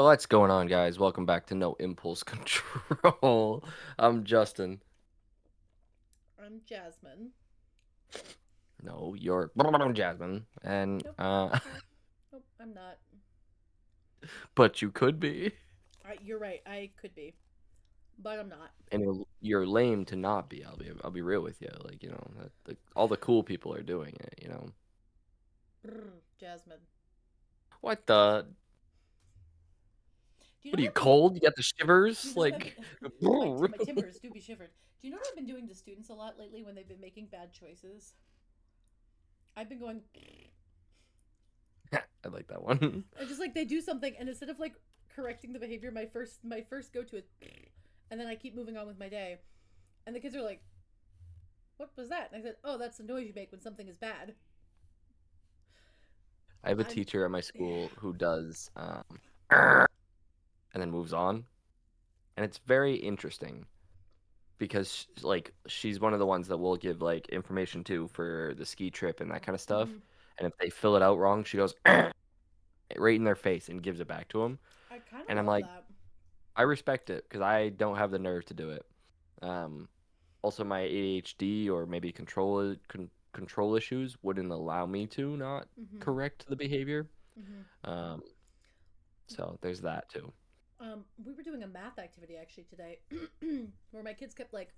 What's going on, guys? Welcome back to No Impulse Control. I'm Justin. I'm Jasmine. No, you're Jasmine, and Nope. Nope, I'm not. but you could be, You're right. I could be, but I'm not. and you're lame to not be. I'll be real with you. Like all the cool people are doing it. Jasmine. What the? Do you know What are what you I've been? cold? You got the Do you shivers? know what I've Like, been? My timbers do be shivered. Do you know what I've been doing to students a lot lately when they've been making bad choices? I've been going, I like that one. and just like they do something, and instead of like correcting the behavior, my first go to is, and then I keep moving on with my day, and the kids are like, "What was that?" And I said, "Oh, that's the noise you make when something is bad." I have a I'm, teacher at my yeah. school who does and then moves on, and it's very interesting because like she's one of the ones that will give like information to for the ski trip and that kind of stuff. Mhm. And if they fill it out wrong, she goes right in their face and gives it back to them. I kind of And I'm love like, that. I respect it because I don't have the nerve to do it. Um, Also, my ADHD or maybe control issues wouldn't allow me to not Mhm. correct the behavior. Mhm. Um, so there's that too. We were doing a math activity actually today, where my kids kept like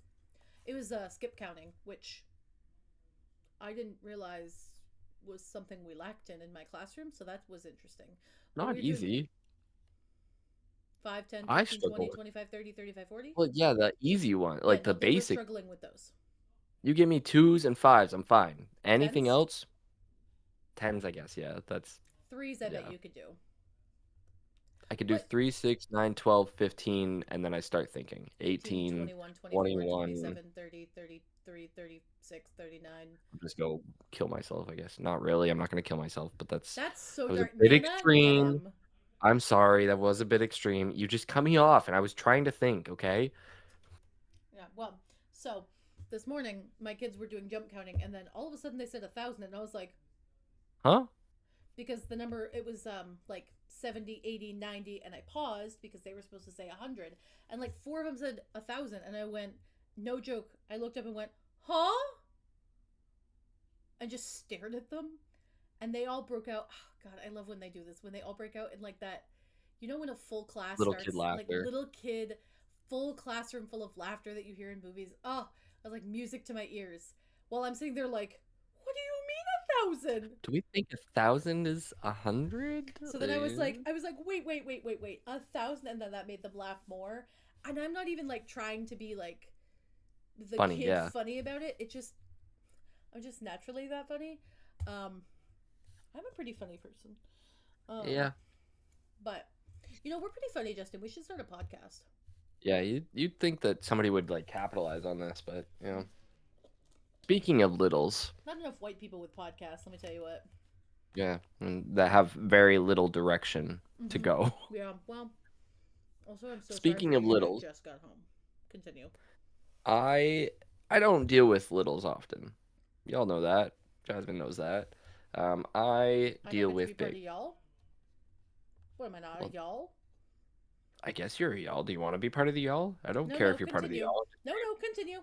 it was skip counting, which I didn't realize was something we lacked in my classroom. So that was interesting. But we Not were doing easy. 5, 10, I 15, struggle 20, with. 25, 30, 35, 40. Well, yeah, the easy one, Yeah, like the no, they were basic. struggling with those. You give me twos and fives, I'm fine. Anything Tens, else, tens, I guess. Yeah, that's threes, I bet yeah. you could do. I could do But 3, 6, 9, 12, 15, and then I start thinking 18, 18, 21, 24, 21. 27, 30, 33, 36, 39. I'll just go kill myself, I guess. Not really. I'm not gonna kill myself, but That's so that was a dark. bit Nana, get extreme. him. I'm sorry, that was a bit extreme. You just cut me off, and I was trying to think. Okay, Yeah, well, so this morning my kids were doing jump counting, and then all of a sudden they said 1,000, and I was like, huh? because the number it was like 70, 80, 90, and I paused because they were supposed to say 100, and like four of them said 1,000, and I went, no joke. I looked up and went, huh, and just stared at them, and they all broke out. Oh, God, I love when they do this. When they all break out in like that, you know, when a full class Little kid starts, like laughter. little kid, full classroom full of laughter that you hear in movies. Oh, I was like music to my ears. While I'm sitting there like, what do you mean 1,000? Do we think 1,000 is 100? So then I was like, wait, 1,000, and then that made them laugh more. And I'm not even like trying to be like the Funny, kid yeah, funny about it. I'm just naturally that funny. Um, I'm a pretty funny person. Um, yeah, but we're pretty funny, Justin. We should start a podcast. yeah. You'd think that somebody would like capitalize on this, but Speaking of littles, Not enough white people with podcasts. Let me tell you what. yeah, and that have very little direction to Mm-hmm. go. Yeah. Well, also, I'm so sorry for Speaking you. of You know, you littles, just got home. Continue. I I don't deal with littles often. Y'all know that. Jasmine knows that. I I don't deal get to be with part big. of y'all. What am I not? A Well, y'all? I guess you're a y'all. Do you want to be part of the y'all? I don't No, care no. if you're part of the Continue. y'all. No, no. Continue.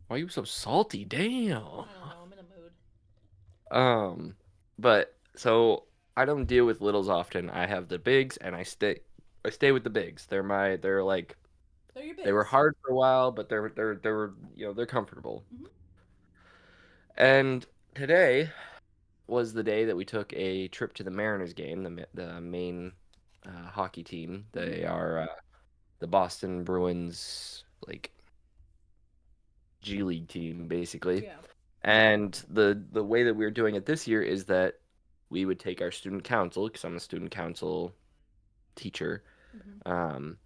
Why are you so salty? Damn. I don't know. I'm in a mood. Um, but so I don't deal with littles often. I have the bigs, and I stay with the bigs. They're like They're your they were bigs. hard for a while, but they're they're comfortable. Mm-hmm. And today was the day that we took a trip to the Mariners game, the main hockey team. Mm-hmm. They are the Boston Bruins like G League team basically. Yeah. And the way that we're doing it this year is that we would take our student council because I'm a student council teacher. Mm-hmm. Um,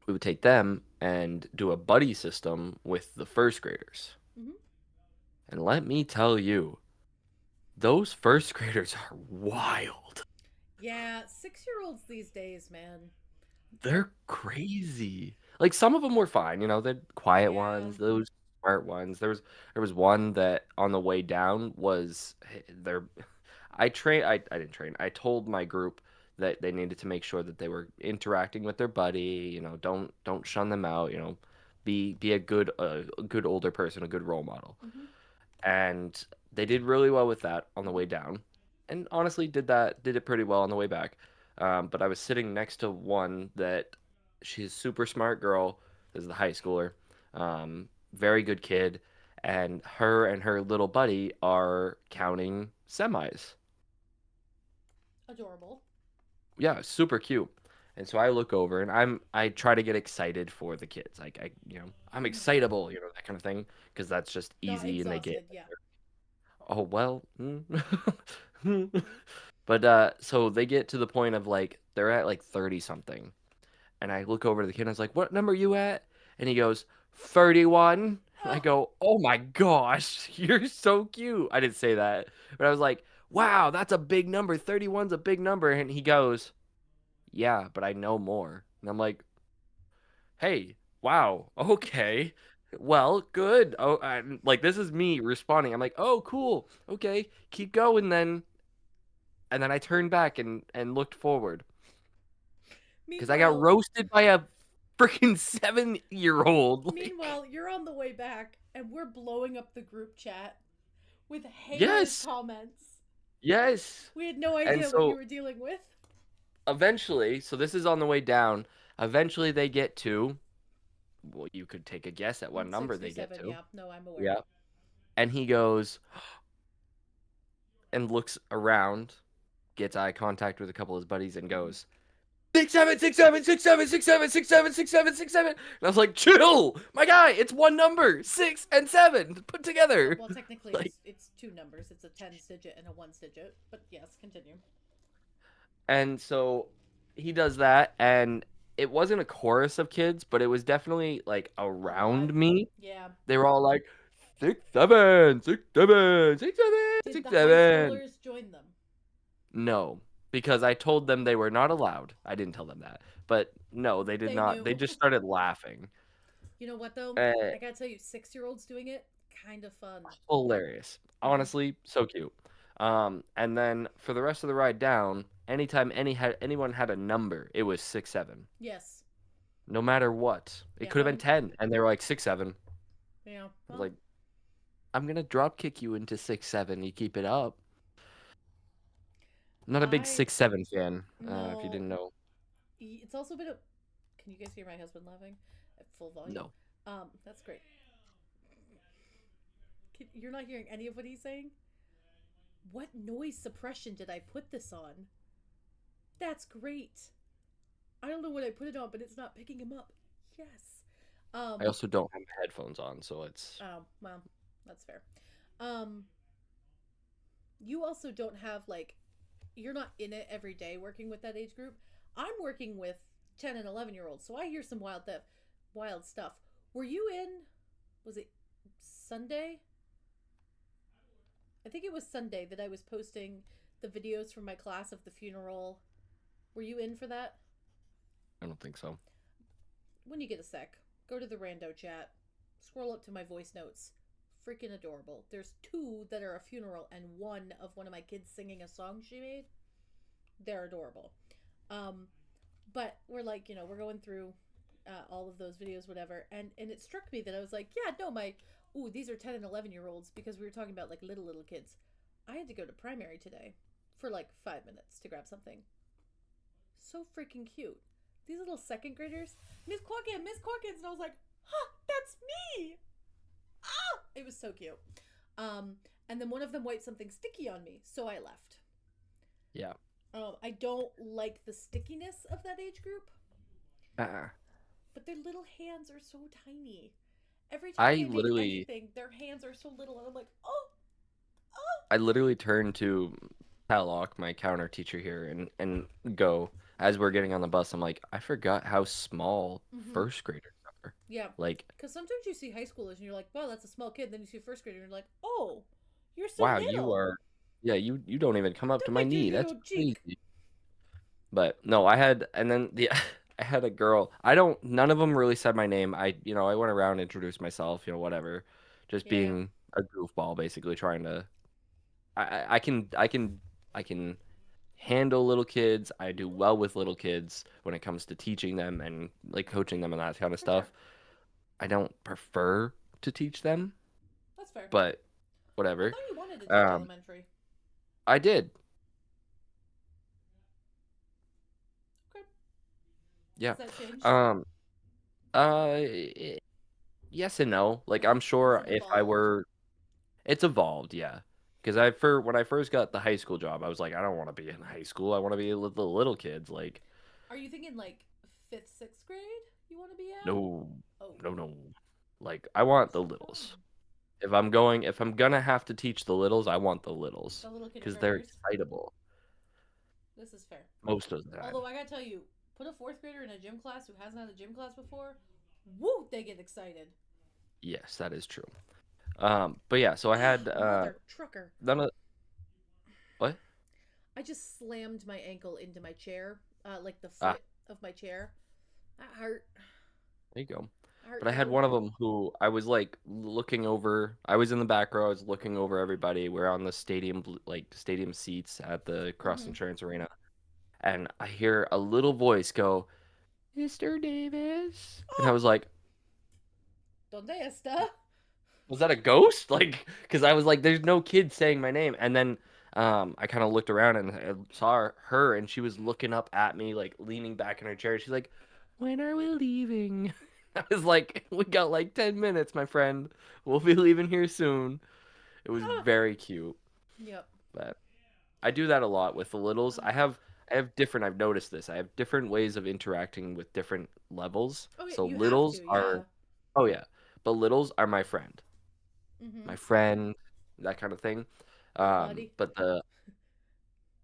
we would take them and do a buddy system with the first graders. Mm-hmm. And let me tell you, those first graders are wild. Yeah. 6-year-olds these days, man. They're They're crazy. Like some of them were fine, the quiet yeah. ones, those smart ones. There was one that on the way down was there. I didn't train. I told my group that they needed to make sure that they were interacting with their buddy. Don't shun them out. Be a good older person, a good role model. Mm-hmm. And they did really well with that on the way down, and honestly did it pretty well on the way back. But I was sitting next to one that she's a super smart girl. This is the high schooler, very good kid, and her little buddy are counting semis. Adorable. Yeah, super cute. And so I look over and I try to get excited for the kids. Like I'm excitable, that kind of thing, because that's just No, easy and they get exhausted. Yeah. oh well. But so they get to the point of like they're at like 30 something. And I look over to the kid and I was like, "What number are you at?" And he goes, 31. And I Oh, go, "Oh my gosh, you're so cute." I didn't say that, but I was like, "Wow, that's a big number. 31's a big number." And he goes, "Yeah, but I know more." And I'm like, "Hey, wow, okay. Well, good." Oh, like this is me responding. I'm like, "Oh, cool. Okay, keep going then." And then I turned back and looked forward because I got meanwhile, roasted by a freaking 7-year old. Like, meanwhile, you're on the way back, and we're blowing up the group chat with haters' yes, comments. yes. We had no And idea what you so were dealing with. eventually, so this is on the way down. Eventually, they get to, well, you could take a guess at what number Six through they get seven. to. Yeah. No, I'm aware. Yeah. And he goes and looks around, gets eye contact with a couple of his buddies, and Mm-hmm. goes, 6 7 6 7 6 7 6 7 6 7 6 7 6 7. And I was like, chill, my guy. It's one number, 6 and 7 put together. Well, technically, Like, it's two numbers. It's a tens digit and a ones digit. But yes, continue. and so he does that, and it wasn't a chorus of kids, but it was definitely like A lot. around me. Yeah. They were all like 6 7 6 7 6 7 Did 6 the high 7. schoolers join them? No, because I told them they were not allowed. I didn't tell them that, but no, they did They not. They knew. just started laughing. You know what though? Uh, I gotta tell you, 6-year-olds doing it, kind of fun. Hilarious. Mm-hmm. Honestly, so cute. And then for the rest of the ride down, anytime anyone had a number, it was 6 7. Yes. No matter what, it Yeah. could have been 10, and they were like 6 7. Yeah. I was Well, like, I'm gonna drop kick you into 6 7. You keep it up. I'm not a big I 6 7 fan. If you no. didn't know, It's also been a. Can you guys hear my husband laughing at full volume? no. That's great. You're not hearing any of what he's saying. What noise suppression did I put this on? That's great. I don't know what I put it on, but it's not picking him up. Yes. I Um. also don't have headphones on, so it's Oh well, that's fair. Um. You also don't have like. You're not in it every day working with that age group. I'm working with 10 and 11-year-olds, so I hear some wild stuff. Were you in? Was it Sunday? I think it was Sunday that I was posting the videos from my class of the funeral. Were you in for that? I don't think so. When you get a sec, go to the rando chat, scroll up to my voice notes. Freaking adorable. There's two that are a funeral and one of my kids singing a song she made. They're adorable. Um, but we're like, we're going through all of those videos, whatever, and it struck me that I was like, yeah, no, these are 10 and 11-year-olds because we were talking about like little kids. I had to go to primary today for like 5 minutes to grab something. So freaking cute. These little second graders, Miss Corkins, and I was like, huh, that's me. Ah, it was so cute. And then one of them wiped something sticky on me, so I left. Yeah. I don't like the stickiness of that age group, Uh-uh. but their little hands are so tiny. Every time I they make literally anything, their hands are so little, and I'm like, oh, oh. I literally turned to Talok, my counter teacher here, and go as we're getting on the bus. I'm like, I forgot how small Mm-hmm. first graders are. Yeah, Like, because sometimes you see high schoolers and you're like, wow, that's a small kid. Then you see a first grader and you're like, oh, you're so wow, you little. are. Yeah, you don't even come up to Don't my bite your knee. That's little cheek. crazy. But no, I had, and then the I had a girl. I don't. None of them really said my name. I went around, introduced myself, whatever, just Yeah. being a goofball, basically trying to. I can handle little kids. I do well with little kids when it comes to teaching them and like coaching them and that kind of For sure. stuff. I don't prefer to teach them, That's fair. but I whatever. thought you wanted to teach Um, elementary. I did. Okay. Yeah. Has that changed? Um, yes and no. Like I'm Has sure it if I evolved? were, it's evolved, yeah. Because I for when I first got the high school job, I was like, I don't want to be in high school. I want to be with the little kids. Like, Are you thinking like fifth, sixth grade you want to be at? no, Oh, no. Like, I want the so littles. fun. If I'm gonna have to teach the littles, I want the littles The little because they're kindergartners? excitable This is fair. most of the time. Although I gotta tell you, put a fourth grader in a gym class who hasn't had a gym class before, woo, they get excited. Yes, that is true. But yeah, so I Ah, had mother trucker. none of what? I just slammed my ankle into my chair, like the Ah, foot of my chair. That hurt. there you go. That hurt But I had good. one of them who I was like looking over. I was in the back row. I was looking over everybody. We're on the stadium, like stadium seats at the Cross Mm-hmm. Insurance Arena, and I hear a little voice go, "Mr. Davis," and I Oh, was like, ¿dónde está? was that a ghost? Like, because I was like, there's no kid saying my name. And then I kind of looked around and I saw her, and she was looking up at me, like leaning back in her chair. She's like, when are we leaving? I was like, we got like 10 minutes, my friend. We'll be leaving here soon. It was Ah. very cute. Yep. But I do that a lot with the littles. Ah. I've noticed this. I have different ways of interacting with different levels. Okay, So you have littles to, are, yeah. oh yeah, but littles are Mm-hmm. my friend, that kind of thing. Little buddy. But the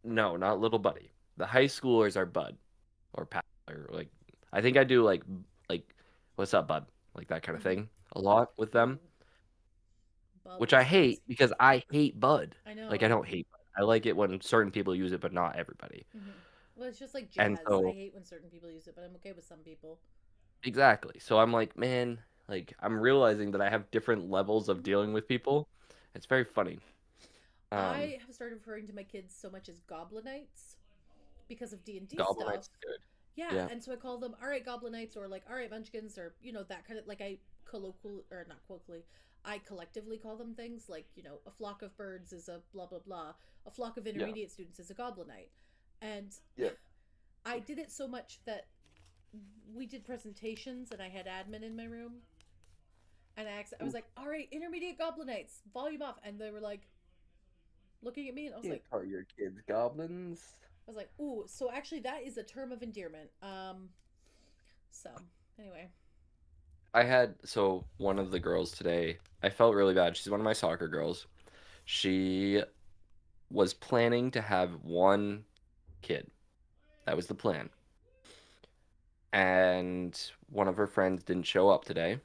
no, not little buddy. The high schoolers are bud or pal or like I think I do like what's up, bud? Like that kind of Mm-hmm. thing a lot with them, Ooh, bub which is I sweet. hate because I hate bud. I Like I know. don't hate bud. I like it when certain people use it, but not everybody. Mm-hmm. Well, it's just like And jazz. I so hate when certain people use it, but I'm okay with some people. exactly. So I'm like, man, like I'm realizing that I have different levels of Mm-hmm. dealing with people. It's very funny. Um, I have started referring to my kids so much as goblinites because of D&D stuff. Goblinites is good. Yeah, Yeah. and so I call them all right goblinites or like all right munchkins or that kind of like I colloquial or not colloquially I collectively call them things like a flock of birds is a blah blah blah, a flock of Yeah. intermediate students is a goblinite, and Yeah. I did it so much that we did presentations and I had admin in my room and I was Ooh, like all right intermediate goblinites volume off and they were like looking at me and can't call your kids goblins. I was like ooh so actually that is a term of endearment so anyway. I had so one of the girls today, I felt really bad. She's one of my soccer girls. She was planning to have one kid. That was the plan. And one of her friends didn't show up today.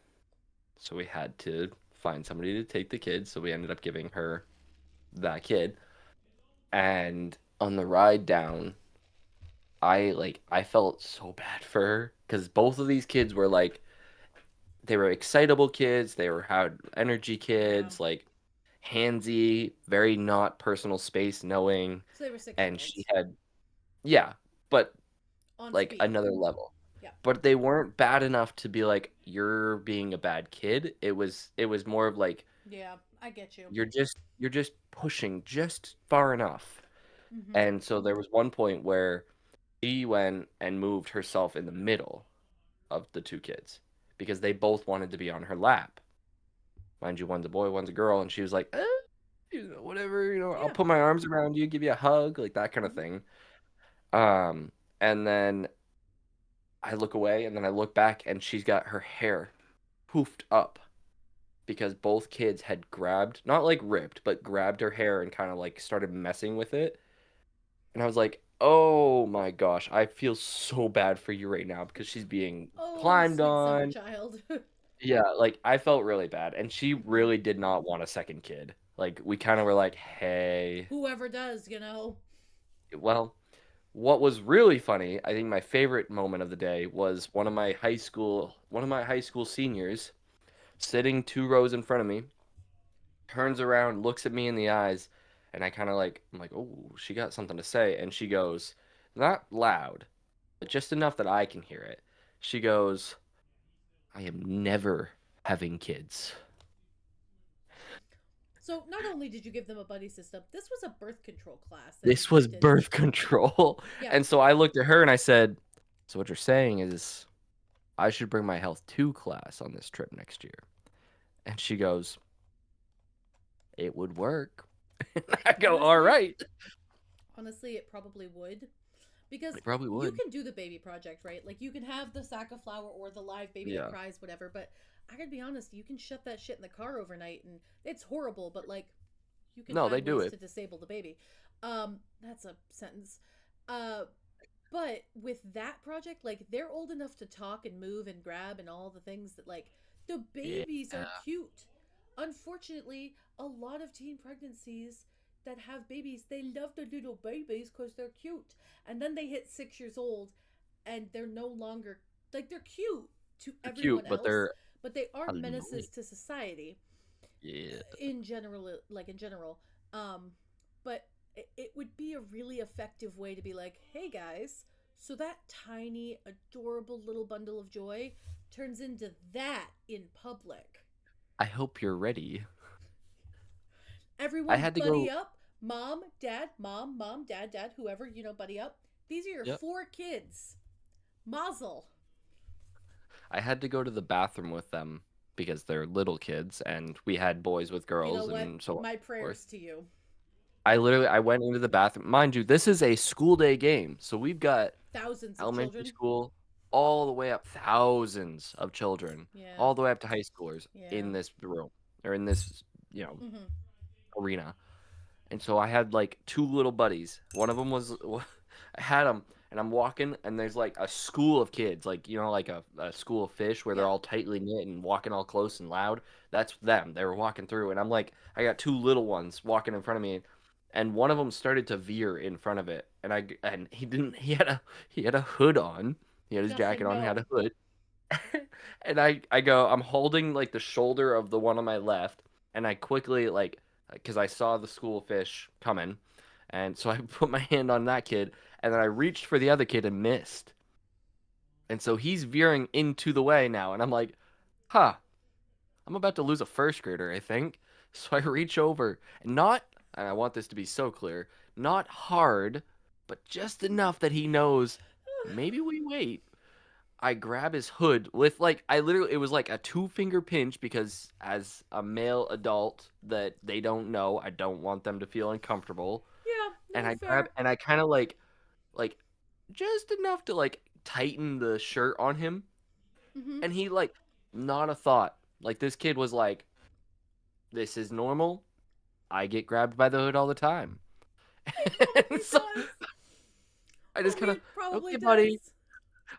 So we had to find somebody to take the kid. So we ended up giving her that kid. And on the ride down, I felt so bad for her because both of these kids were like they were excitable kids, they were had energy Yeah. kids, like handsy, very not personal space knowing, So they were 6 year and she olds had yeah, but on like speed. another level. Yeah. But they weren't bad enough to be like you're being a bad kid. It was more of like Yeah, I get you. you're just pushing just far enough. Mm-hmm. And so there was one point where she went and moved herself in the middle of the two kids because they both wanted to be on her lap. Mind you, one's a boy, one's a girl, and she was like, whatever, I'll Yeah. put my arms around you, give you a hug, like that kind of Mm-hmm. thing. And then I look away, and then I look back, and she's got her hair poofed up because both kids had grabbed, not like ripped, but grabbed her hair and kind of like started messing with it. And I was like, oh my gosh, I feel so bad for you right now because she's being Oh, climbed sweet summer on. child. Yeah, like I felt really bad, and she Mm-hmm. really did not want a second kid. Like we kind of were like, "Hey, Whoever does. well, what was really funny, I think my favorite moment of the day was one of my high school seniors sitting 2 rows in front of me, turns around, looks at me in the eyes, And I kind of like, I'm like, oh, she got something to say. And she goes, not loud, but just enough that I can hear it. She goes, I am never having kids. So not only did you give them a buddy system, this was a birth control class that you This was gifted. birth control. Yeah. And so I looked at her and I said, so what you're saying is I should bring my health 2 class on this trip next year. And she goes, it would work. And I go, all Honestly, right. honestly, it probably would. Because It probably you would. can do the baby project, right? Like you can have the sack of flour or the live baby that Yeah. cries, whatever. But I gotta be honest, you can shut that shit in the car overnight, and it's horrible. But like, you can No, they find do ways it. to disable the baby. That's a sentence. Uh, but with that project, like they're old enough to talk and move and grab and all the things that like the Yeah. babies are cute. Unfortunately, a lot of teen pregnancies that have babies, they love the little babies because they're cute. And then they hit 6 years old and they're no longer like they're cute to They're cute, everyone but else, they're but they are annoying. menaces to society Yeah. in general, like in general. But it would be a really effective way to be like, hey guys, so that tiny adorable little bundle of joy turns into that in public. I hope you're ready. I Everyone had to buddy go. up. Mom, dad, mom, mom, dad, dad, whoever, buddy up. These are your Yep. 4 kids. Mazel. I had to go to the bathroom with them because they're little kids and we had boys with You know girls what? and so on and My so forth. prayers to you. I went into the bathroom. Mind you, this is a school day game. So we've got Thousands of elementary children. school all the way up, thousands of children, Yeah. all the way up to high schoolers Yeah. in this room or in this, you know, Mm-hmm. arena. And so I had like 2 little buddies. One of them was, I had them, and I'm walking, and there's like a school of kids, like, like a school of fish where they're Yeah. all tightly knit and walking all close and loud. That's them. They were walking through, and I'm like, I got 2 little ones walking in front of me, and one of them started to veer in front of it, and he didn't, he had a hood on, he had his jacket Justin, on, he had no. a hood, and I go, I'm holding like the shoulder of the one on my left, and I quickly like, because I saw the school fish coming, and so I put my hand on that kid, and then I reached for the other kid and missed, and so he's veering into the way now, and I'm like, huh, I'm about to lose a first grader, I think. So I reach over, and and I want this to be so clear, not hard, but just enough that he knows maybe we wait. I grab his hood with like I literally it was like a 2 finger pinch because as a male adult that they don't know, I don't want them to feel uncomfortable. Yeah, And no, I grab fair. and I kind of like just enough to like tighten the shirt on him Mm-hmm. and he like not a thought. Like this kid was like this is normal. I get grabbed by the hood all the time. It And probably so does. I just Oh, kind of it probably okay, buddy. does.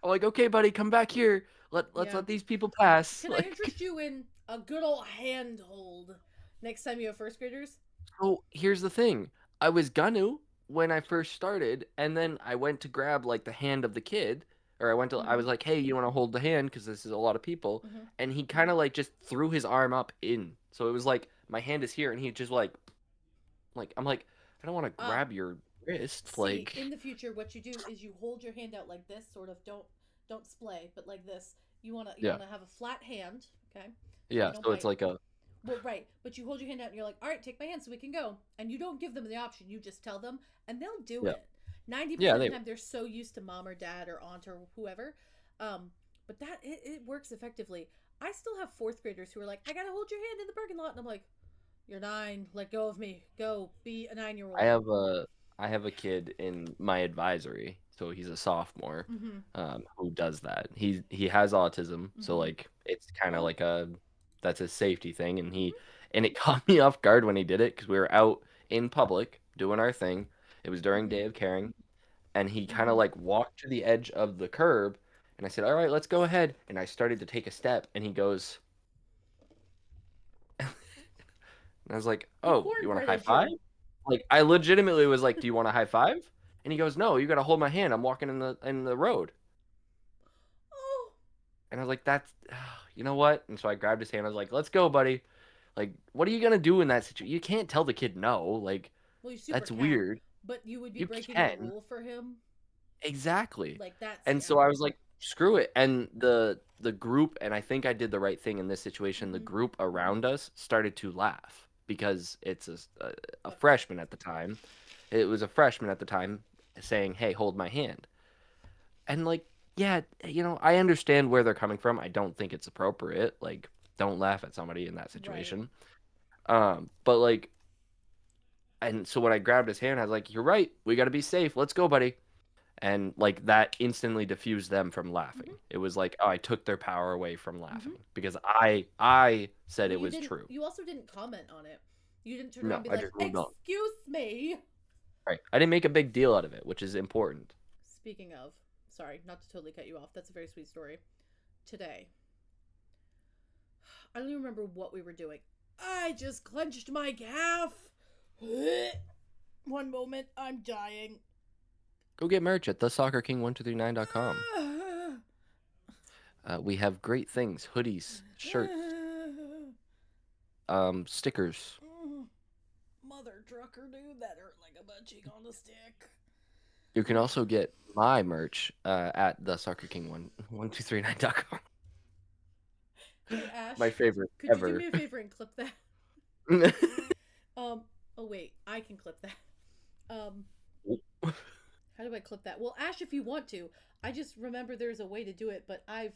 I'm like okay, buddy, come back here. Let's Yeah. let these people pass. Can I Like interest you in a good old handhold next time you have first graders? so here's the thing. I was gonna when I first started, and then I went to grab like the hand of the kid, or I Mm-hmm. was like, "Hey, you want to hold the hand? Because this is a lot of people." Mm-hmm. And he kind of like just threw his arm up in, so it was like my hand is here, and he just like I'm like, I don't want to Uh, grab your wrist, See, like in the future, what you do is you hold your hand out like this, sort of. Don't splay, but like this. You yeah, wanna have a flat hand, okay? So they yeah. don't So it's bite. like a Well, right, but you hold your hand out and you're like, all right, take my hand so we can go. And you don't give them the option. You just tell them, and they'll do yeah, it. 90% yeah. of the They time, they're so used to mom or dad or aunt or whoever. But it works effectively. I still have fourth graders who are like, I gotta hold your hand in the parking lot. And I'm like, you're 9. Let go of me. Go be a 9 year I old. have a I have a kid in my advisory, so he's a sophomore, Mm hmm. who does that. He has autism, Mm so hmm. like it's kind of Oh. like that's a safety thing, Mm hmm. and it caught me off guard when he did it because we were out in public doing our thing. It was Mm during hmm. Day of Caring, and he Mm kind of hmm. like walked to the edge of the curb, and I said, "All right, let's go ahead." And I started to take a step, and he goes, and I was like, He "Oh, you want a high cornbreaded five?" you. Like I legitimately was like, "Do you want a high five?" And he goes, "No, you got to hold my hand. I'm walking in the road." Oh. And I was like, "That's you know what?" And so I grabbed his hand. I was like, "Let's go, buddy. Like, what are you gonna do in that situation? You can't tell the kid no. Like, Well, you super That's can, weird. but you would be You breaking a can. rule for him. Exactly. Like that's And yeah. so I was like, screw it. And the group, and I think I did the right thing in this situation, the Mm-hmm. group around us started to laugh because it's a But freshman at the time. It was a freshman at the time saying, "Hey, hold my hand." And like, yeah, I understand where they're coming from. I don't think it's appropriate. Like, don't laugh at somebody in that right. situation. But like, and so when I grabbed his hand, I was like, "You're right. We got to be safe. Let's go, buddy." And like that instantly diffused them from Mm-hmm. laughing. It was like, oh, I took their power away from Mm-hmm. laughing because I said Well, it you was didn't. true. You also didn't comment on it. You didn't turn around and No, be I like, just moved on. "Excuse me." Right. I didn't make a big deal out of it, which is important. Speaking of, sorry, not to totally cut you off. That's a very sweet story. Today, I don't even remember what we were doing. I just clenched my calf. One moment, I'm dying. Go get merch at thesoccerking1239.com. We have great things, hoodies, shirts, stickers. Mother trucker, dude, that hurt like a butt cheek on a stick. You can also get my merch at thesoccerking1239.com. Hey My Ash, favorite could you do ever. me a favor and clip that? Oh wait, I can clip that. Um, how do I clip that? Well, Ash, if you want to, I just remember there's a way to do it, but I've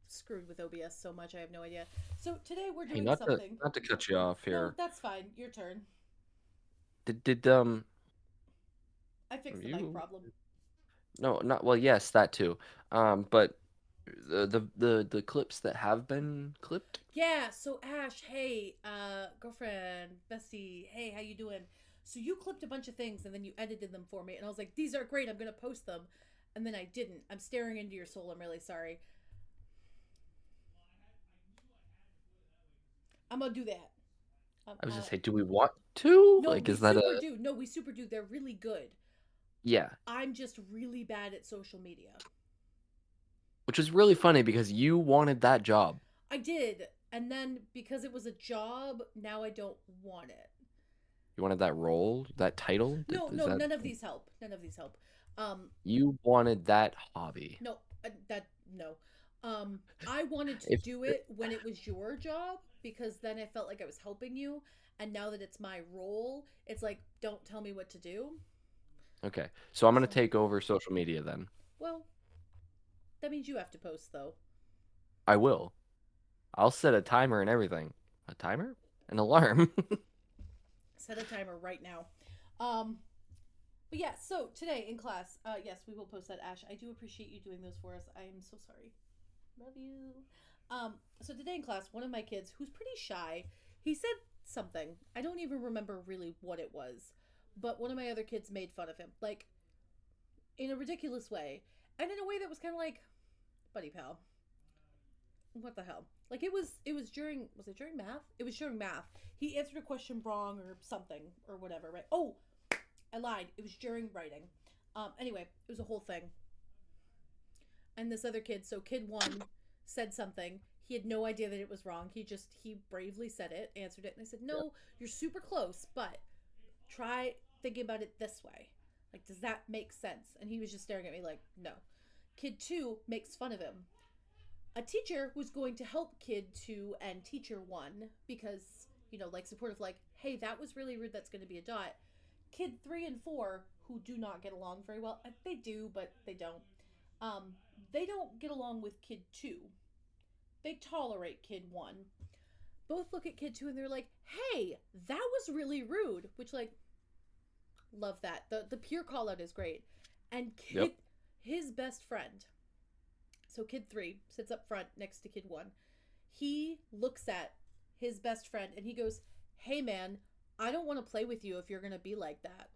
screwed with OBS so much I have no idea. So today we're Hey, doing not to something. not to cut you off No, here. that's fine. Your turn. Did I fixed the mic you problem. No, not well, yes, that too. But the clips that have been clipped, Yeah, so Ash, hey, girlfriend, bestie, hey, how you doing? So you clipped a bunch of things and then you edited them for me, and I was like, these are great, I'm gonna post them. And then I didn't. I'm staring into your soul, I'm really sorry. I'm gonna do that. I was just saying, do we want to? No, Like, we is that super a do. No, we super do. They're really good. yeah? I'm just really bad at social media. Which is really funny because you wanted that job. I did, and then because it was a job, now I don't want it. You wanted that role, that title. No, Is no, that none of these help. None of these help. you wanted that hobby? No, that no. I wanted to If do it when it was your job because then I felt like I was helping you, and now that it's my role, it's like don't tell me what to do. okay, so I'm gonna So, take over social media then. well, that means you have to post though. I will. I'll set a timer and everything. A timer? An alarm. Set a timer right now. Um, but yeah, so today in class, yes, we will post that. Ash, I do appreciate you doing those for us. I am so sorry. Love you. So today in class, one of my kids, who's pretty shy, he said something. I don't even remember really what it was, but one of my other kids made fun of him, like in a ridiculous way, and in a way that was kind of like, buddy pal, what the hell? Like it was during was it during math? It was during math. He answered a question wrong or something or whatever, right? Oh, I lied. It was during writing. Anyway, it was a whole thing. And this other kid, so kid one, said something. He had no idea that it was wrong. He bravely said it, answered it, and I said, Yeah. "No, you're super close, but try thinking about it this way. Like, does that make sense?" And he was just staring at me like, "No." Kid two makes fun of him. A teacher who's going to help kid two and teacher one because like supportive, like, "Hey, that was really rude. That's going to be a dot." Kid three and four who do not get along very well. They do, but they don't. Um, they don't get along with kid two. They tolerate kid one. Both look at kid two and they're like, "Hey, that was really rude." Which, like, love that. The pure call out is great. And Yep. his best friend, so kid three sits up front next to kid one. He looks at his best friend and he goes, "Hey man, I don't want to play with you if you're gonna be like that."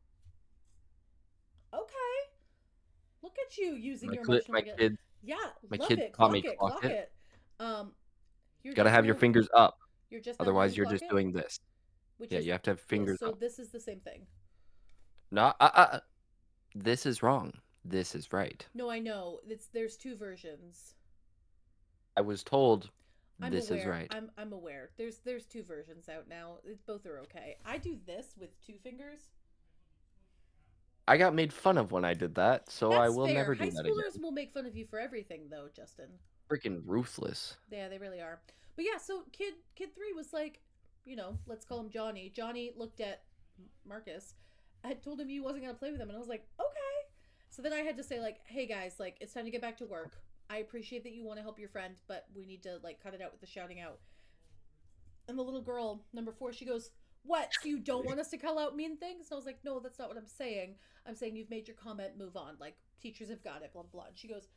Okay, look at you using My your cli emotional my regulation. kid Yeah, my love kid it. taught me Clock it. clock Clock it. it. Um, you're Gotta have your definitely fingers up. you're just now Otherwise, learning you're clock just it, doing this. which Yeah, is you have to have well. fingers So up. this is the same thing. No, this is wrong. This is right. No, I know. There's two versions. I was told I'm this is aware. right. I'm aware. There's two versions out now. Both are okay. I do this with two fingers. I got made fun of when I did that, so I That's will fair. never High do that schoolers again. will make fun of you for everything, though, Justin. Freaking ruthless. Yeah, they really are. But yeah, so kid three was like, let's call him Johnny. Johnny looked at Marcus. I had told him he wasn't gonna play with him, and I was like, okay. So then I had to say like, hey guys, like it's time to get back to work. I appreciate that you want to help your friend, but we need to like cut it out with the shouting out. And the little girl, number four, she goes, what? So you don't want us to call out mean things? And I was like, no, that's not what I'm saying. I'm saying you've made your comment, move on. Like, teachers have got it, blah, blah. And she goes,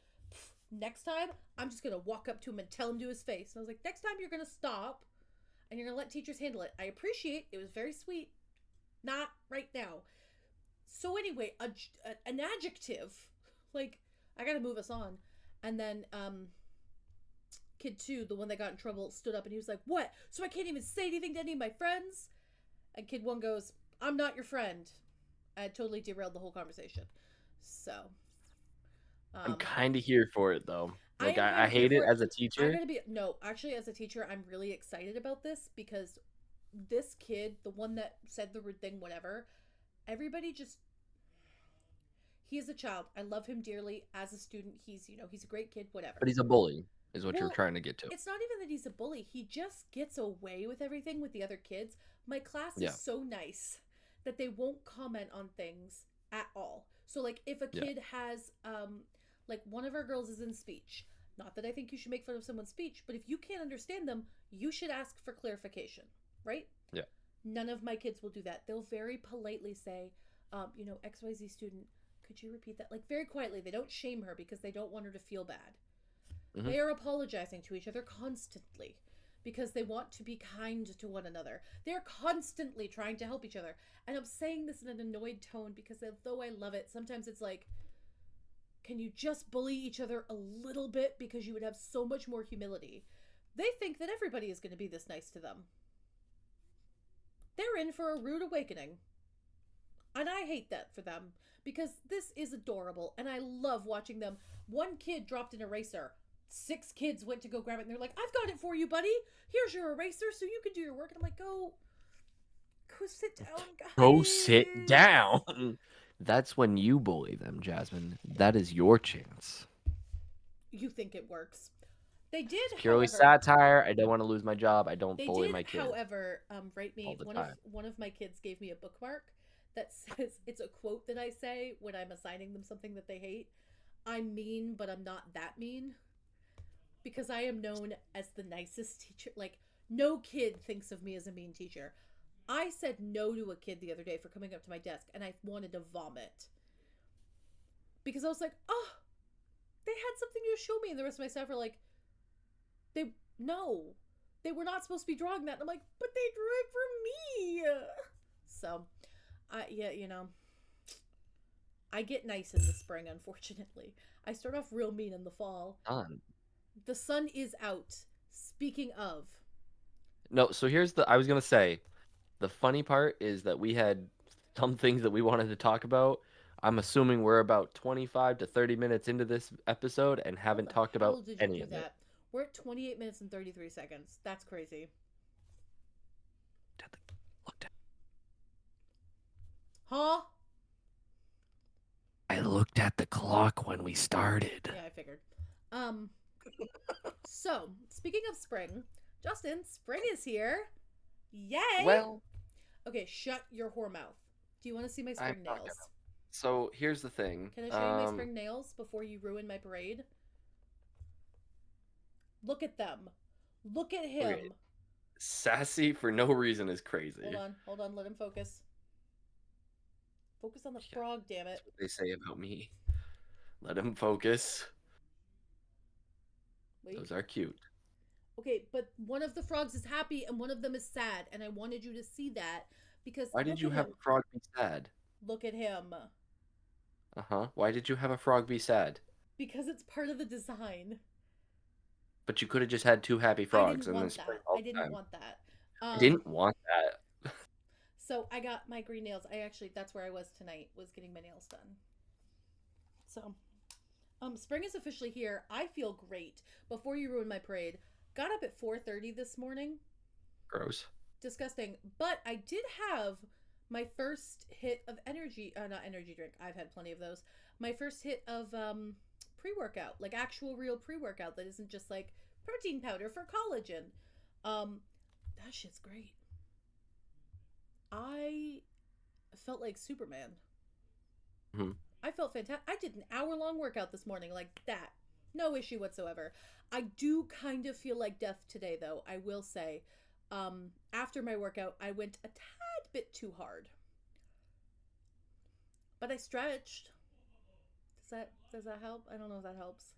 next time, I'm just going to walk up to him and tell him to his face. And I was like, next time you're going to stop and you're going to let teachers handle it. I appreciate it. Was very sweet. Not right now. So anyway, an adjective, like, I got to move us on. And then, kid two, the one that got in trouble, stood up and he was like, what? So I can't even say anything to any of my friends? And kid one goes, I'm not your friend. I totally derailed the whole conversation. So, I'm um, kind of here for it though. I Like am kind I of here hate it for it. as a I teacher. gotta be, no, actually, as a teacher, I'm really excited about this because this kid, the one that said the rude thing, whatever, everybody just, he is a child. I love him dearly as a student. He's a great kid, But whatever. he's a bully, is what you're Well, trying to get to. it's not even that he's a bully. He just gets away with everything with the other kids. My class is Yeah, so nice that they won't comment on things at all. So like if a yeah. kid has like one of our girls is in speech. Not that I think you should make fun of someone's speech, but if you can't understand them, you should ask for clarification, right? Yeah. None of my kids will do that. They'll very politely say, XYZ student, could you repeat that? Like very quietly. They don't shame her because they don't want her to feel bad. Hmm. They are apologizing to each other constantly because they want to be kind to one another. They're constantly trying to help each other. And I'm saying this in an annoyed tone because although I love it, sometimes it's like, can you just bully each other a little bit because you would have so much more humility? They think that everybody is going to be this nice to them. They're in for a rude awakening. And I hate that for them because this is adorable and I love watching them. One kid dropped an eraser. Six kids went to go grab it and they're like, I've got it for you, buddy. Here's your eraser so you can do your work. And I'm like, go sit down, Go sit guys. down. That's when you bully them, Jasmine. That is your chance. You think it works. They did, It's purely however, satire. I don't want to lose my job. I don't they bully did, my kids however, write all me the one of time. one of my kids gave me a bookmark that says it's a quote that I say when I'm assigning them something that they hate. I'm mean, but I'm not that mean. Because I am known as the nicest teacher. Like, no kid thinks of me as a mean teacher. I said no to a kid the other day for coming up to my desk, and I wanted to vomit. Because I was like, oh, they had something to show me. And the rest of my staff were like, no, they were not supposed to be drawing that. And I'm like, but they drew it for me. So, yeah, I get nice in the spring, unfortunately. I start off real mean in the fall. Done. The sun is out. Speaking of, No, so here's the I was gonna say, the funny part is that we had some things that we wanted to talk about. I'm assuming we're about 25 to 30 minutes into this episode and how haven't the talked hell about did you any do of it. that? We're at 28 minutes and 33 seconds. That's crazy. Looked at Huh? I looked at the clock when we started. Yeah, I figured. Um, so, speaking of spring, Justin, spring is here. Yay! Well, Okay, shut your whore mouth. Do you want to see my I'm spring not gonna. nails? So here's the thing. Can I show you my spring nails before you ruin my parade? Look at them. Look at Okay, him. sassy for no reason is crazy. Hold on, let him focus. Focus on the Yeah, frog, damn that's it. what they say about me. Let him focus. Wait. Those are cute. Okay, but one of the frogs is happy and one of them is sad, and I wanted you to see that because Why did look you at have him. a frog be sad? Look at him. Uh-huh. Why did you have a frog be sad? Because it's part of the design. But you could have just had two happy I frogs didn't and then want spring that. I all the didn't time. want that. I didn't want that. So I got my green nails. That's where I was tonight, was getting my nails done. So, spring is officially here. I feel great. Before you ruin my parade, got up at 4:30 this morning. Gross. Disgusting. But I did have My first hit of energy, not energy drink. I've had plenty of those. My first hit of pre-workout, like actual real pre-workout that isn't just like protein powder for collagen. Um, that shit's great. I felt like Superman. Mhm. I felt fantastic. I did an hour-long workout this morning like that. No issue whatsoever. I do kind of feel like death today, though. I will say, after my workout, I went a tad bit too hard, but I stretched. Does that help? I don't know if that helps.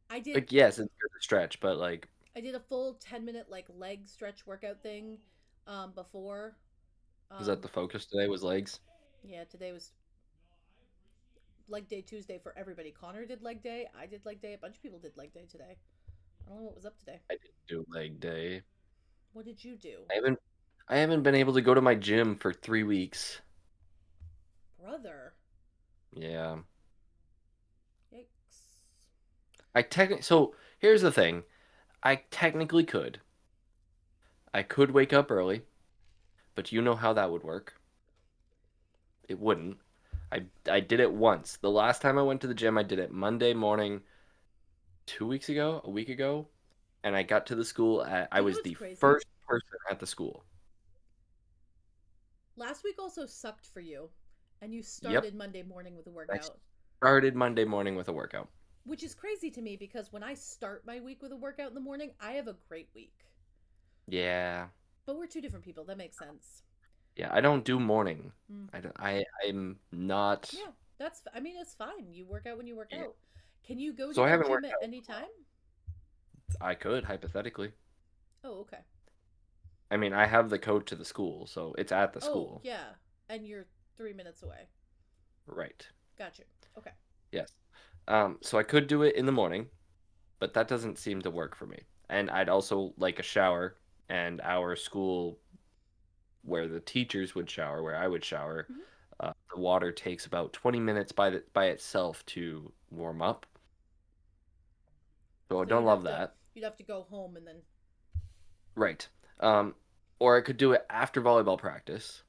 I did Like, yes, it's good to stretch, but like, I did a full 10-minute like leg stretch workout thing before. was that Um the focus today? Was legs? yeah, today was leg day Tuesday for everybody. Connor did leg day, I did leg day, a bunch of people did leg day today. I don't know what was up today. I didn't do leg day. What did you do? I haven't I haven't been able to go to my gym for 3 weeks. Brother. Yeah. Yikes. So here's the thing. I technically could. I could wake up early, but you know how that would work. It wouldn't. I did it once. The last time I went to the gym, I did it Monday morning 2 weeks ago, a week ago, and I got to the school I Do you know was what's the crazy? first person at the school. Last week also sucked for you, and you Yep. started Monday morning with a I workout, started Monday morning with a workout. which is crazy to me because when I start my week with a workout in the morning, I have a great week. Yeah. But we're two different people. That makes sense. Yeah, I don't do morning. Mm. I'm not. Yeah, I mean, it's fine. You work out when you work Yeah. out. Can you go to So I that haven't gym worked at out. any time? I could hypothetically. Oh, okay. I mean, I have the code to the school, so it's at the Oh, school. yeah. And you're 3 minutes away. Right. Got you. Okay. Yes. So I could do it in the morning, but that doesn't seem to work for me. And I'd also like a shower, and our school where the teachers would shower, where I would shower, Hmm. the water takes about 20 minutes by itself to warm up. So I So don't love that. you'd have to go home and then. Right. Um, or I could do it after volleyball practice,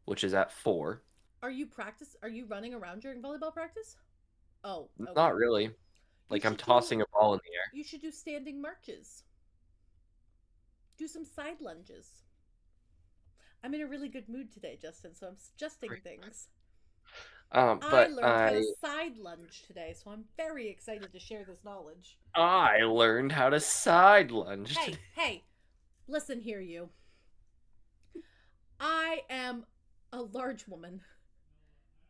which is at 4. Are you practice? Are you running around during volleyball practice? Oh, okay. Not really. You Like I'm should do. tossing a ball in the air. You should do standing marches. Do some side lunges. I'm in a really good mood today, Justin. So I'm suggesting things. I But learned how to side lunge today, so I'm very excited to share this knowledge. I learned how to side lunge today. Hey, hey, listen here, you. I am a large woman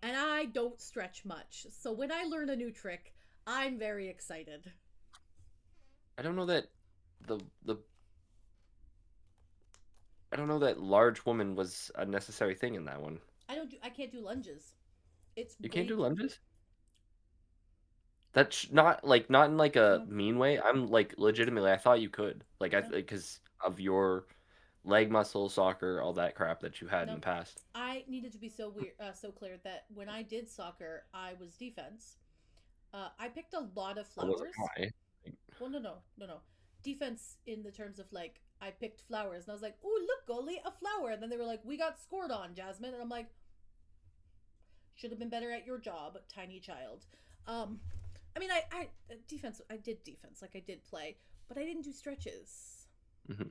and I don't stretch much. So when I learn a new trick, I'm very excited. I don't know that the I don't know that large woman was a necessary thing in that one. I can't do lunges. It's You can't way do lunges? That's not in like a no, mean way. I'm like legitimately I thought you could. Like I no, because of your leg muscle, soccer, all that crap that you had in no. the past. I needed to be so weird, so clear that when I did soccer, I was defense. I picked a lot of That wasn't flowers. high. Well, no. Defense in the terms of like I picked flowers, and I was like, "Oh, look, goalie, a flower." And then they were like, "We got scored on, Jasmine," and I'm like, "Should have been better at your job, tiny child." Um, I mean, I defense. I did defense, like I did play, but I didn't do stretches. Hmm.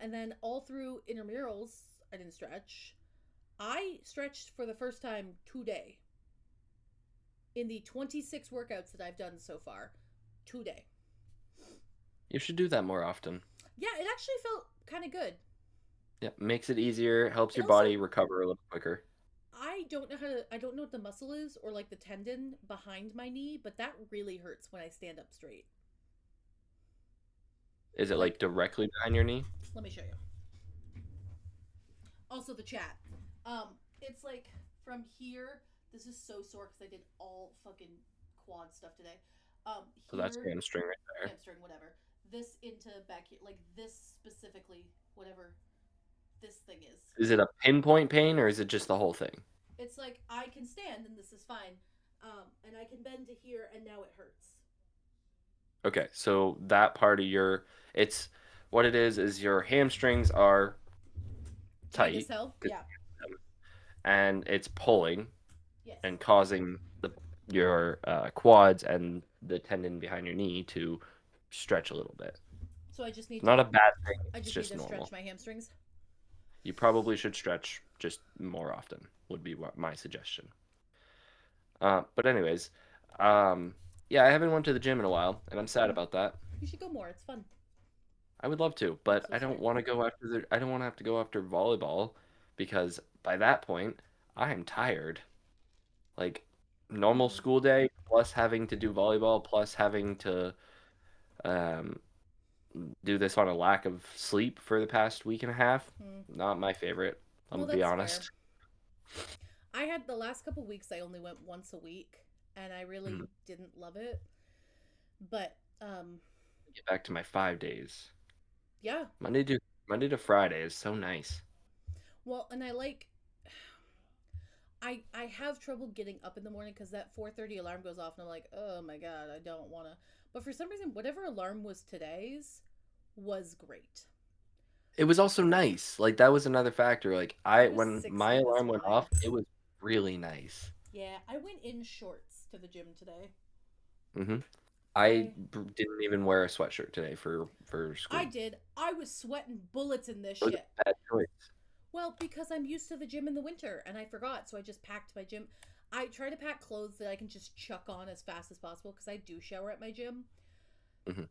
And then all through intramurals, I didn't stretch. I stretched for the first time today in the 26 workouts that I've done so far. Today. You should do that more often. Yeah, it actually felt kind of good. Yeah, makes it easier, helps It your also body recover a little quicker. I don't know what the muscle is or like the tendon behind my knee, but that really hurts when I stand up straight. Is it like Like, directly behind your knee? let me show you. Also the chat. It's like from here. This is so sore because I did all fucking quad stuff today. So that's Here, hamstring right there. hamstring, whatever. This into back here, like this specifically, whatever this thing is. Is it a pinpoint pain or is it just the whole thing? It's like I can stand and this is fine, and I can bend to here and now it hurts. Okay, so that part of it's what it is your hamstrings are Tight as tight hell. 'cause Yeah. and it's pulling Yes. and causing your quads and the tendon behind your knee to stretch a little bit. So I just need Not to a bad thing. I It's just need just to stretch normal. my hamstrings. You probably should stretch just more often. Would be what my suggestion. But anyways, um, yeah, I haven't went to the gym in a while, and I'm sad about that. You should go more. It's fun. I would love to, I'm but so I don't sorry. want to go after I don't want to have to go after volleyball because by that point I am tired. Like normal Mm, school day plus having to do volleyball plus having to um, do this on a lack of sleep for the past week and a half. mm. Not my favorite. I'm Well, gonna be that's fair. honest. I had the last couple weeks. I only went once a week, and I really Mhm. didn't love it. But Get back to my 5 days. yeah. Monday to Friday is so nice. Well, and I like. I have trouble getting up in the morning because that 4:30 alarm goes off, and I'm like, oh my god, I don't want to. But for some reason, whatever alarm was today's was great. It was also nice. Like that was another factor. Like I It was when my 60 this alarm went morning. off, it was really nice. Yeah, I went in shorts to the gym today. Hmm I didn't even wear a sweatshirt today for I school. did. I was sweating bullets in this It was shit. a bad choice. Well, because I'm used to the gym in the winter and I forgot, so I just packed my gym. I try to pack clothes that I can just chuck on as fast as possible because I do shower at my gym. Hmm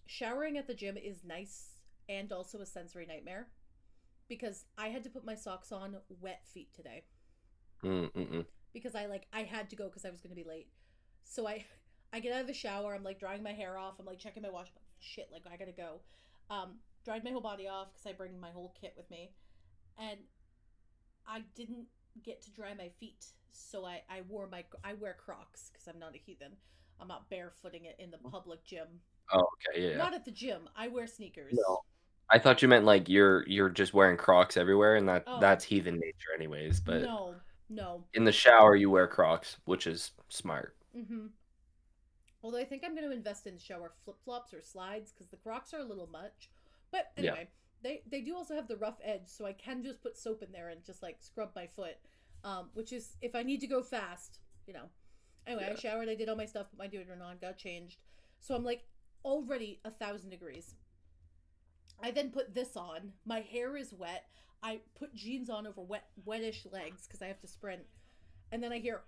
Showering at the gym is nice and also a sensory nightmare because I had to put my socks on wet feet today Mm-mm. because I had to go because I was going to be late. So I get out of the shower, I'm like drying my hair off, I'm like checking my wash, I'm like, shit, like I got to go. Dried my whole body off because I bring my whole kit with me. And I didn't get to dry my feet, so I wear Crocs because I'm not a heathen. I'm not barefooting it in the public gym. Oh, okay, yeah, yeah. Not at the gym. I wear sneakers. No, I thought you meant like you're just wearing Crocs everywhere, and Oh that's heathen nature, anyways. But no, no. in the shower, you wear Crocs, which is smart. Mm-hmm. Although I think I'm going to invest in shower flip flops or slides because the Crocs are a little much. But Yeah, anyway, they do also have the rough edge, so I can just put soap in there and just like scrub my foot. Which is if I need to go fast, you know. Anyway, I yeah. showered, I did all my stuff, put my deodorant on, got changed. So I'm like already 1,000 degrees. I then put this on. My hair is wet. I put jeans on over wettish legs because I have to sprint. And then I hear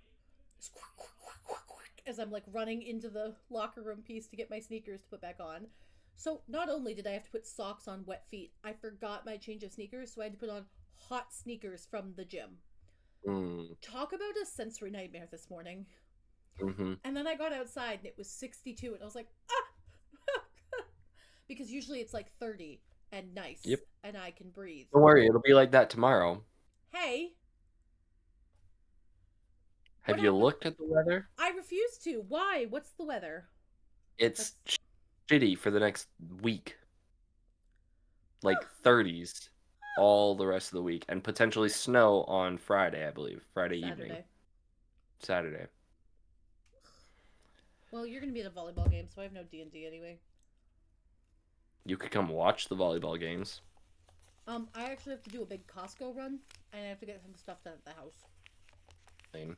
as I'm like running into the locker room piece to get my sneakers to put back on. So not only did I have to put socks on wet feet, I forgot my change of sneakers, so I had to put on hot sneakers from the gym. Mm, Talk about a sensory nightmare this morning. mm-hmm. And then I got outside and it was 62 and I was like, ah! Because usually it's like 30 and nice Yep. and I can breathe. Don't worry, it'll be like that tomorrow. Hey, what Have you happened? looked at the weather? I refuse to. Why? What's the weather? It's That's shitty for the next week, like 30s all the rest of the week, and potentially snow on Friday, I believe. Friday evening, Saturday. Saturday. Well, you're going to be at a volleyball game, so I have no D&D anyway. You could come watch the volleyball games. I actually have to do a big Costco run, and I have to get some stuff done at the house. Thing.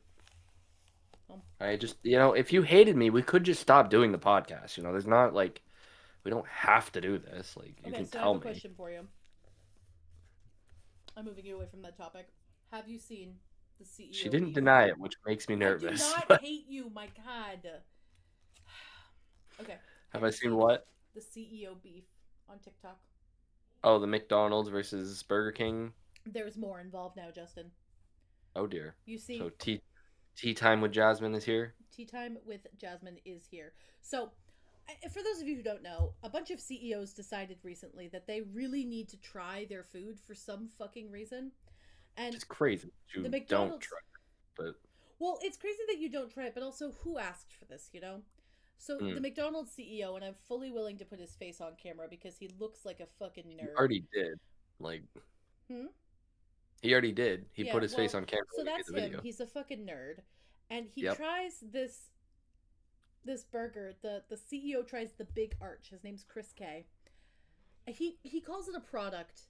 Um, I just, if you hated me, we could just stop doing the podcast. There's not like we don't have to do this. Like you okay, can so I have tell a me. question for you. I'm moving you away from that topic. Have you seen the She CEO didn't beef? deny it, which makes me I do nervous. not hate you, my god. Okay, Have have I you seen seen what? the CEO beef on TikTok? Oh, the McDonald's versus Burger King. There's more involved now, Justin. Oh dear. You see, So tea time with Jasmine is here. Tea Time with Jasmine is here. So, for those of you who don't know, a bunch of CEOs decided recently that they really need to try their food for some fucking reason. And It's crazy. the You don't McDonald's, try, but well, it's crazy that you don't try it, but also who asked for this, you know? So, the mm, McDonald's CEO, and I'm fully willing to put his face on camera because he looks like a fucking he nerd. already did. Like Hmm? he already did. He Yeah, put his face well, on camera so when he made that's the him. video. He's a fucking nerd. And he Yep. tries this burger. The CEO tries the Big Arch. His name's Chris K. He calls it a product,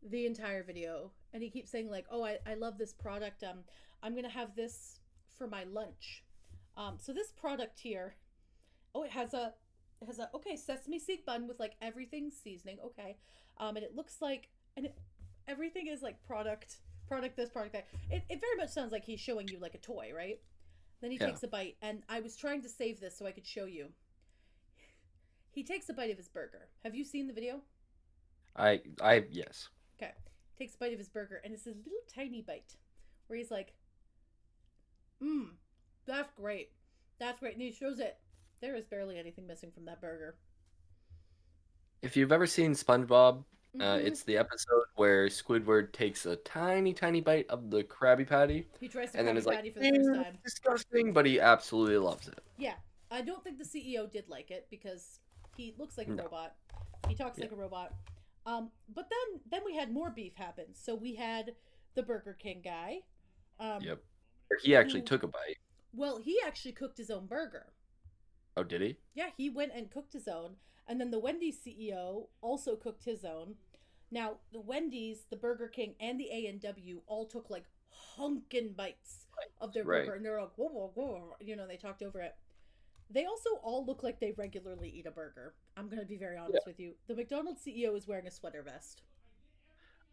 the entire video, and he keeps saying like, "Oh, I love this product. I'm gonna have this for my lunch." So this product here, oh, it has a okay sesame seed bun with like everything seasoning. Okay, and it looks like everything is like product this product that. It very much sounds like he's showing you like a toy, right? Then he Yeah. takes a bite, and I was trying to save this so I could show you. He takes a bite of his burger. Have you seen the video? Yes. Okay. Takes a bite of his burger, and it's this little tiny bite where he's like, mmm, that's great. That's great. And he shows it. There is barely anything missing from that burger. If you've ever seen SpongeBob, Mm-hmm. it's the episode where Squidward takes a tiny, tiny bite of the Krabby Patty, He tries the and then Krabby is like, Patty for the first It's time. disgusting," but he absolutely loves it. Yeah. I don't think the CEO did like it because he looks like a No. robot. He talks Yeah. like a robot. But then we had more beef happen. So we had the Burger King guy, um, Yep. He actually who took a bite. well, he actually cooked his own burger. Oh, did he? Yeah, he went and cooked his own. And then the Wendy's CEO also cooked his own. Now, the Wendy's, the Burger King, and the A&W all took like hunkin' bites of their Right. burger. And they're like, whoa, whoa, whoa. They talked over it. They also all look like they regularly eat a burger. I'm going to be very Yeah. honest with you. The McDonald's CEO is wearing a sweater vest.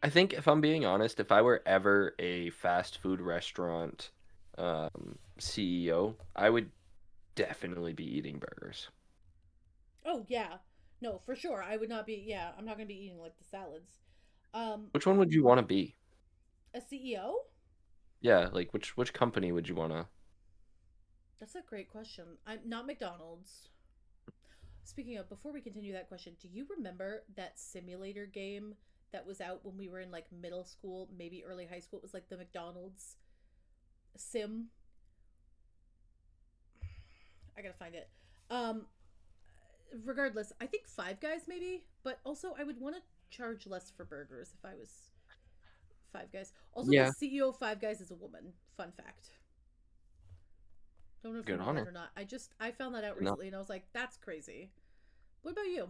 I think if I'm being honest, if I were ever a fast food restaurant CEO, I would definitely be eating burgers. Oh, yeah. No, for sure. I would not be, yeah, I'm not going to be eating like the salads. Um, Which one would you want to be? a CEO? Yeah, like which company would you want to? That's a great question. I'm not McDonald's. Speaking of, before we continue that question, do you remember that simulator game that was out when we were in like middle school, maybe early high school? It was like the McDonald's sim. I gotta find it. Um, Regardless, I think Five Guys maybe, but also I would want to charge less for burgers if I was Five Guys. Also, the Yeah, CEO of Five Guys is a woman. Fun fact. Don't know if you good knew that honor. or not. I found that out No, recently and I was like, that's crazy. What about you?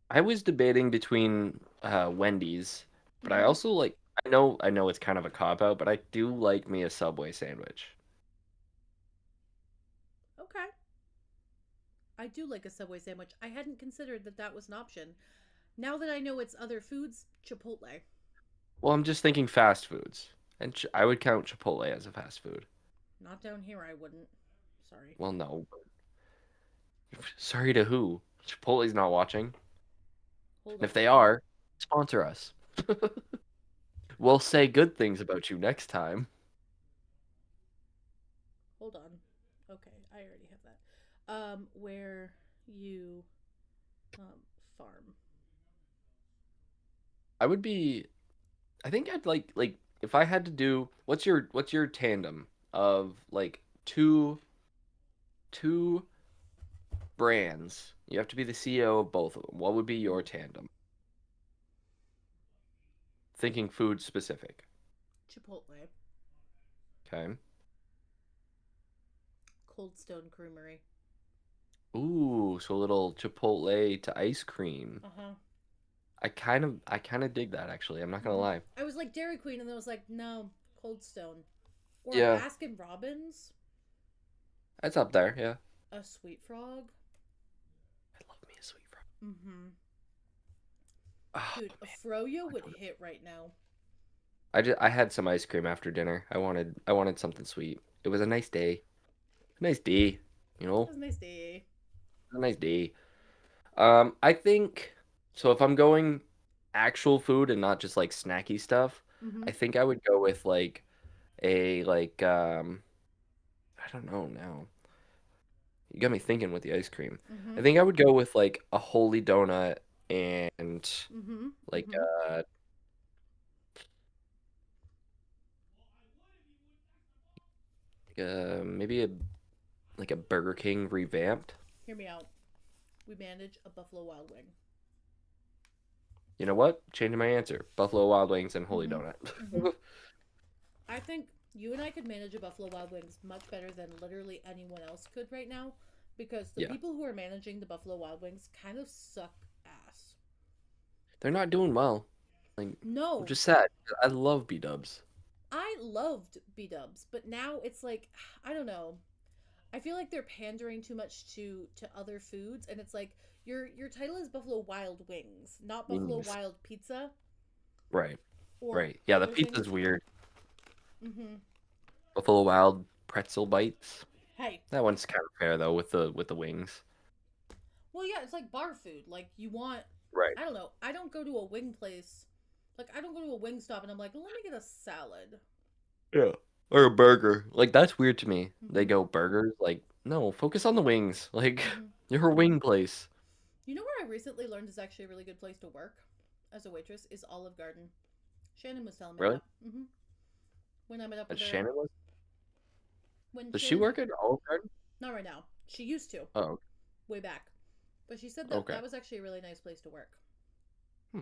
I was debating between Wendy's, but I Mm-hmm. also like. I know it's kind of a cop out, but I do like me a Subway sandwich. Okay. I do like a Subway sandwich. I hadn't considered that that was an option. Now that I know it's other foods, Chipotle. Well, I'm just thinking fast foods, and I would count Chipotle as a fast food. Not down here, I wouldn't. Sorry. Well, no. Sorry to who? Chipotle's not watching. Hold And if on. they are, sponsor us. We'll say good things about you next time. Hold on. Okay, I already have that. Where you um farm. I would be I think I'd like if I had to do what's your tandem of like two brands. You have to be the CEO of both of them. What would be your tandem? Thinking food specific. Chipotle. Okay. Cold Stone Creamery. Ooh, so a little Chipotle to ice cream. Uh-huh. I kind of dig that actually. I'm not gonna lie. I was like Dairy Queen and then I was like, no, Cold Stone. Or Yeah, Baskin Robbins. that's up there. Yeah. A Sweet Frog. I love me a sweet frog. Mm-hmm. Oh, Dude, but a man, Froyo I would don't know. hit right now. I had some ice cream after dinner. I wanted something sweet. It was a nice day. A nice day, you It know? was a nice day. A nice day. I think so if I'm going actual food and not just like snacky stuff, Mm-hmm. I think I would go with like a like I don't know now. You got me thinking with the ice cream. Mm-hmm. I think I would go with like a holy donut and Mm-hmm. like Mm-hmm. maybe a like a Burger King revamped. Hear me out. We manage a Buffalo Wild Wing. You know what? Changing my answer. Buffalo Wild Wings and holy Mm-hmm. donut. Mm-hmm. I think you and I could manage a Buffalo Wild Wings much better than literally anyone else could right now because the Yeah. people who are managing the Buffalo Wild Wings kind of suck ass. they're not doing well. Like, which No, is sad. I love B Dubs. I loved B Dubs, but now it's like I don't know. I feel like they're pandering too much to other foods, and it's like your title is Buffalo Wild Wings, not Buffalo Wings. Wild Pizza Right. or Right. Yeah, the other things. pizza's weird. Mm-hmm. Buffalo Wild pretzel bites. Hey, That one's kind of fair though with the wings. well, yeah, it's like bar food. Like you want, Right. I don't know. I don't go to a wing place. Like I don't go to a wing stop and I'm like, let me get a salad. Yeah. Or a burger. Like that's weird to me. They Mm-hmm. go burgers. Like, no, focus on the wings. Like Mm-hmm. you're a wing place. You know where I recently learned is actually a really good place to work as a waitress is Olive Garden. Shannon was telling me Really? that. Mm-hmm. When I met up As with her, Shannon was? when Does she Shannon, work at Olive Garden? not right now, she used to, Oh, way back, but she said that okay. that was actually a really nice place to work. Hmm.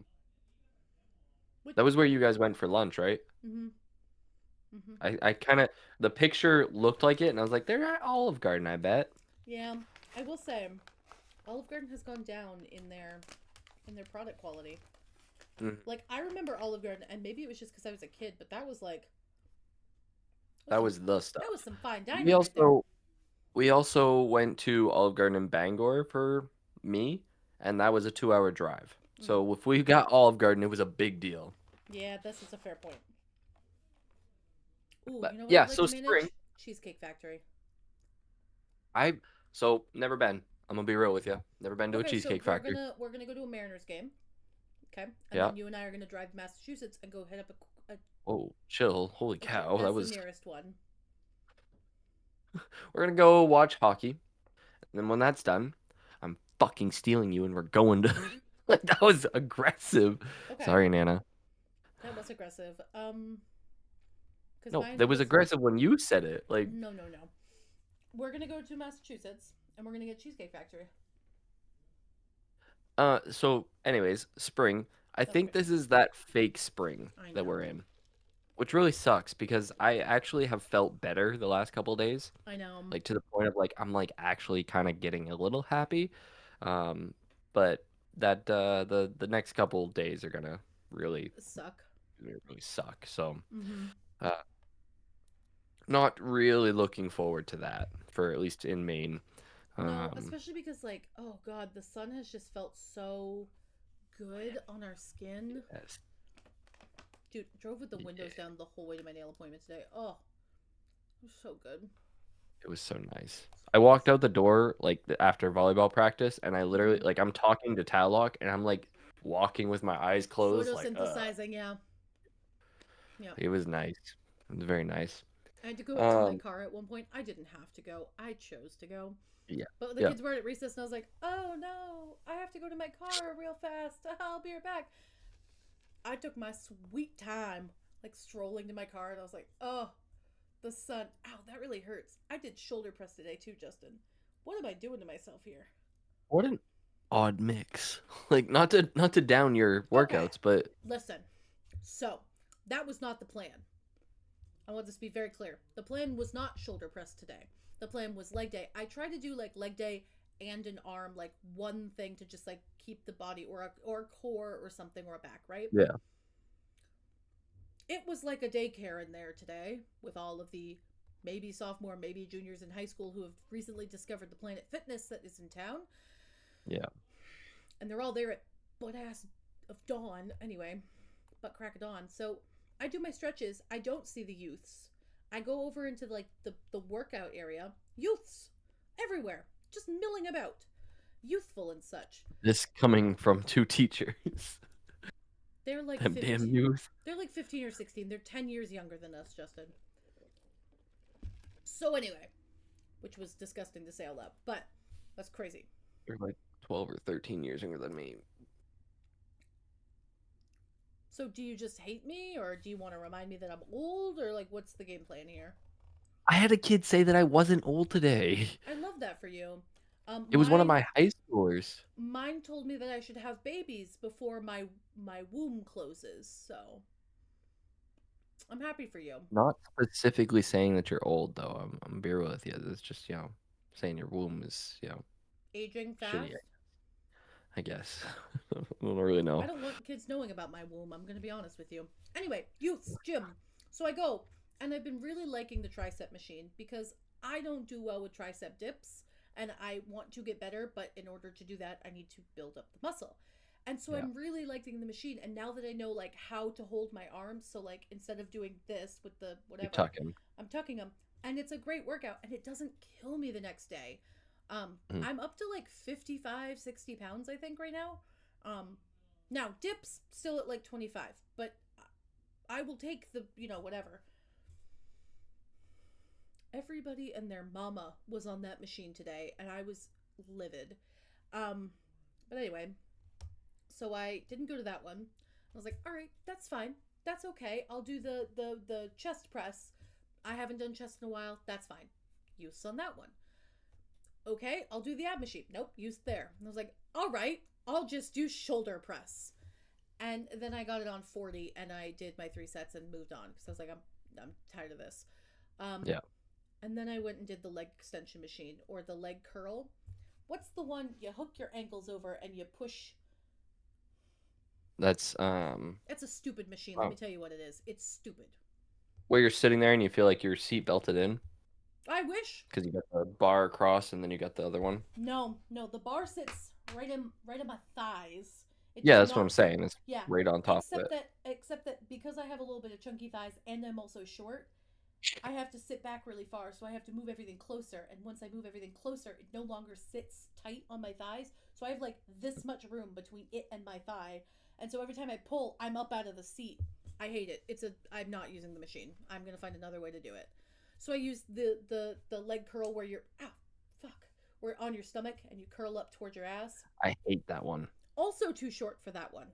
Which, That was where you guys went for lunch, right? mm-hmm, mm-hmm. I kind of the picture looked like it, and I was like, they're at Olive Garden, I bet. Yeah, I will say, Olive Garden has gone down in their product quality. Mm. Like I remember Olive Garden, and maybe it was just because I was a kid, but That was the that was stuff. some fine We dining right there. also we also went to Olive Garden in Bangor for me, and that was a 2-hour drive. Mm. So if we got Olive Garden, it was a big deal. Yeah, this is a fair point. Ooh, But you know what yeah, I'd like so to spring, manage? Cheesecake Factory. I so never been. I'm gonna be real with you. Never been to a Okay, so cheesecake factory. we're gonna go to a Mariners game. Okay, and Yeah. then you and I are gonna drive to Massachusetts and go hit up Oh, chill. Holy okay, cow. That that's the was nearest one. we're gonna go watch hockey. And then when that's done, I'm fucking stealing you and we're going to like that was aggressive. Okay, Sorry, Nana. that was aggressive. Because No, mine that was was aggressive when you said it. Like, no. We're gonna go to Massachusetts and we're gonna get Cheesecake Factory. so anyways, spring. I think Okay, this is that fake spring I that we're know, in, which really sucks because I actually have felt better the last couple of days. I know. Like to the point of like I'm like actually kind of getting a little happy. Um, but that the next couple days are really Suck. really suck. So, Mm-hmm. uh, not really looking forward to that for at least in Maine. No, Um, especially because like, oh god, the sun has just felt so good on our skin. yes, Dude, drove with the windows yeah, down the whole way to my nail appointment today. Oh, it was so good. it was so nice. So I nice. walked out the door like after volleyball practice, and I literally Mm-hmm. like I'm talking to Tallock, and I'm like walking with my eyes closed, like Photosynthesizing, yeah. Yeah. it was nice. It was very nice. I had to go to my Um, car at one point. I didn't have to go. I chose to go. yeah, But the yeah. kids were at recess and I was like, oh no, I have to go to my car real fast. I'll be right back. I took my sweet time, like strolling to my car, and I was like, oh, the sun. Ow, that really hurts. I did shoulder press today too, Justin. What am I doing to myself here? What an odd mix. Like not to down your Okay, workouts, but listen. So, that was not the plan. I want this to be very clear. The plan was not shoulder press today. The plan was leg day. I tried to do like leg day and an arm, like one thing to just like keep the body or a core or something or a back, right? yeah. It was like a daycare in there today with all of the maybe sophomore, maybe juniors in high school who have recently discovered the Planet Fitness that is in town. Yeah. And they're all there at butt ass of dawn anyway, butt crack of dawn. So I do my stretches. I don't see the youths. I go over into like the workout area. Youths everywhere, just milling about, youthful and such. This coming from two teachers. They're like Them damn 15. youth. They're like 15 or 16. They're 10 years younger than us, Justin. So anyway, which was disgusting to say out loud, but that's crazy. They're like 12 or 13 years younger than me. So do you just hate me, or do you want to remind me that I'm old, or like what's the game plan here? I had a kid say that I wasn't old today. I love that for you. Um, It was one of mine my high schoolers. mine told me that I should have babies before my womb closes. So I'm happy for you. Not specifically saying that you're old though. I'm be real with you. It's just, saying your womb is, Aging shitty. fast. I guess. I don't really I know. don't want kids knowing about my womb. I'm going to be honest with you. Anyway, youth's gym. So I go, and I've been really liking the tricep machine because I don't do well with tricep dips, and I want to get better, but in order to do that, I need to build up the muscle. And so Yeah. I'm really liking the machine, and now that I know like how to hold my arms, so like instead of doing this with the You're whatever, tucking. I'm tucking them, and it's a great workout, and it doesn't kill me the next day. Mm. I'm up to like 55, 60 pounds, I think, right now. Now, dips still at like 25, but I will take the, whatever. Everybody and their mama was on that machine today, and I was livid. Um, but anyway, so I didn't go to that one. I was like, all right, that's fine. That's okay. I'll do the chest press. I haven't done chest in a while. That's fine. Use on that one. Okay, I'll do the ab machine. Nope, use there. And I was like, all right, I'll just do shoulder press. And then I got it on 40 and I did my 3 sets and moved on because I was like, I'm tired of this. Um, Yeah. and then I went and did the leg extension machine or the leg curl. What's the one you hook your ankles over and you push? That's It's a stupid machine. Let oh, me tell you what it is. It's stupid. where you're sitting there and you feel like your seat belted in I wish. because you got the bar across and then you got the other one. No, no, the bar sits right in my thighs. It Yeah, does that's what I'm not sit. saying. It's Yeah, right on top of it. except that because I have a little bit of chunky thighs and I'm also short, I have to sit back really far, so I have to move everything closer. And once I move everything closer, it no longer sits tight on my thighs. So I have like this much room between it and my thigh. And so every time I pull, I'm up out of the seat. I hate it. I'm not using the machine. I'm gonna find another way to do it. So I use the leg curl where you're fuck, where on your stomach and you curl up towards your ass. I hate that one. Also too short for that one.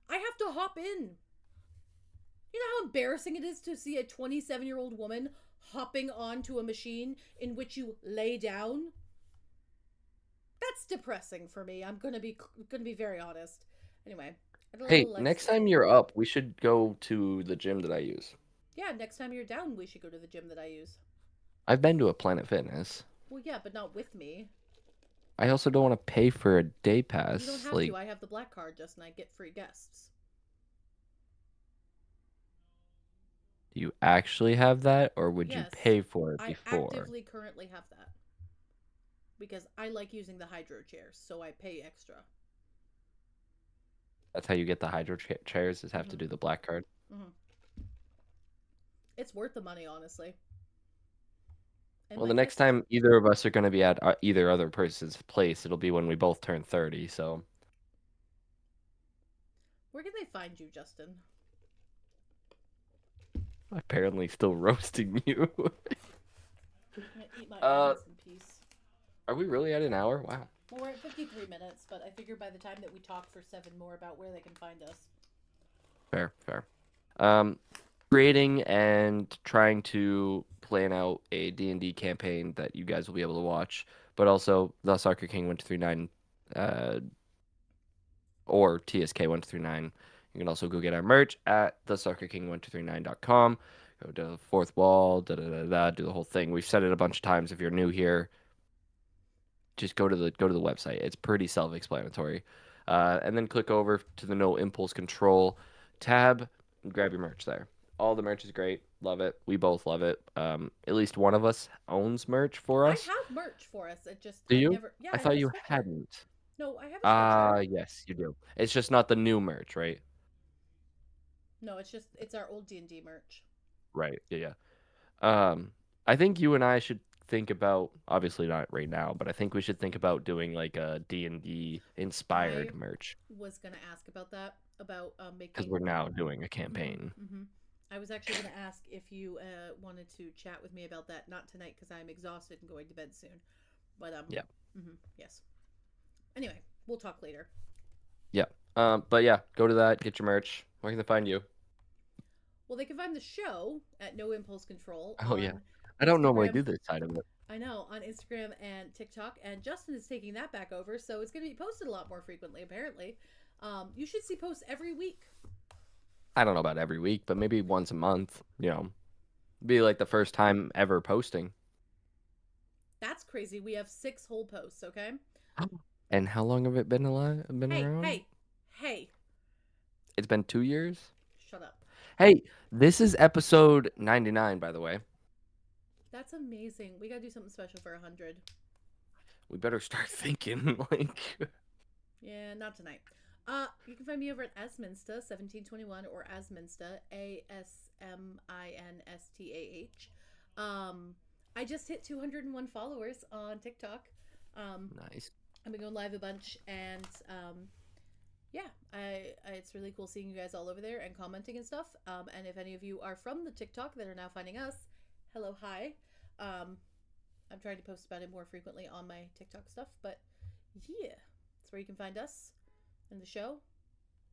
I have to hop in. You know how embarrassing it is to see a 27-year-old woman hopping onto a machine in which you lay down? That's depressing for me. I'm gonna be very honest. Anyway, I had a Hey, little legs next time day. you're up, we should go to the gym that I use. Yeah, next time you're down, we should go to the gym that I use. I've been to a Planet Fitness. Well, yeah, but not with me. I also don't want to pay for a day You don't pass. have Like, to. I have the black card, just and I get free guests. do you actually have that, or would you Yes, pay for it I before? actively currently have that because I like using the hydro chairs, so I pay extra. That's how you get the hydro chairs, is have to Mhm. do the black card. Mhm. It's worth the money, honestly. And Well, my the next guests, time either of us are going to be at either other person's place, it'll be when we both turn 30. So where can they find you, Justin? apparently still roasting you. I'm gonna eat my uh, almonds in peace. are we really at an hour? Wow. Well, we're at 53 minutes, but I figure by the time that we talk for 7 more about where they can find us. Fair, fair. Um, Creating and trying to plan out a D&D campaign that you guys will be able to watch, but also the Soccer King 1239 uh, or TSK 1239. You can also go get our merch at thesoccerking1239.com. Go to the fourth wall, do the whole thing. We've said it a bunch of times. If you're new here, just go to the website. It's pretty self-explanatory. And then click over to the No Impulse Control tab and grab your merch there. All the merch is great. Love it. We both love it. At least one of us owns merch for I us. have merch for us. Do I've you? never. Yeah, I I have thought a you sweatshirt. hadn't. No, I have a Ah, sweatshirt. yes, you do. It's just not the new merch, right? No, it's our old D&D merch. Right. Yeah, yeah. I think you and I should think about, obviously not right now, but I think we should think about doing like a D&D I inspired merch was gonna ask about that about because making. we're now doing a Mhm. campaign. Mhm. I was actually gonna ask if you wanted to chat with me about that. Not tonight because I'm exhausted and going to bed soon. But Yeah. yes. Anyway, we'll talk later. Yeah. But yeah, go to that, get your merch. Where can they find you? Well, they can find the show at No Impulse Control Oh yeah. on I don't normally Instagram. do this side of it. I know, on Instagram and TikTok, and Justin is taking that back over, so it's going to be posted a lot more frequently. Apparently, you should see posts every week. I don't know about every week, but maybe once a month, be like the first time ever posting. That's crazy. We have 6 whole posts. Okay. And how long have it been alive? Been Hey, around? hey, hey. It's been 2 years. Shut up. Hey, this is episode 99, by the way. That's amazing. We gotta do something special for 100. We better start thinking like. Yeah, not tonight. You can find me over at Asminsta1721 or Asminsta, ASMINSTAH. I just hit 201 followers on TikTok. Um, Nice. I've been going live a bunch, and yeah, it's really cool seeing you guys all over there and commenting and stuff. And if any of you are from the TikTok that are now finding us, hello, hi. Um, I'm trying to post about it more frequently on my TikTok stuff, but yeah, that's where you can find us in the show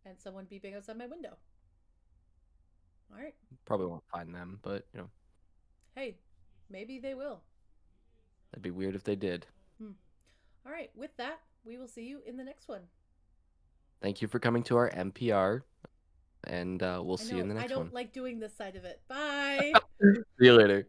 and someone beeping outside my window. All right. Probably won't find them, but Hey, maybe they will. that'd be weird if they did. Hmm. All right. With that, we will see you in the next one. Thank you for coming to our NPR, and we'll I see you in know the I next don't one. like doing this side of it. Bye. See you later.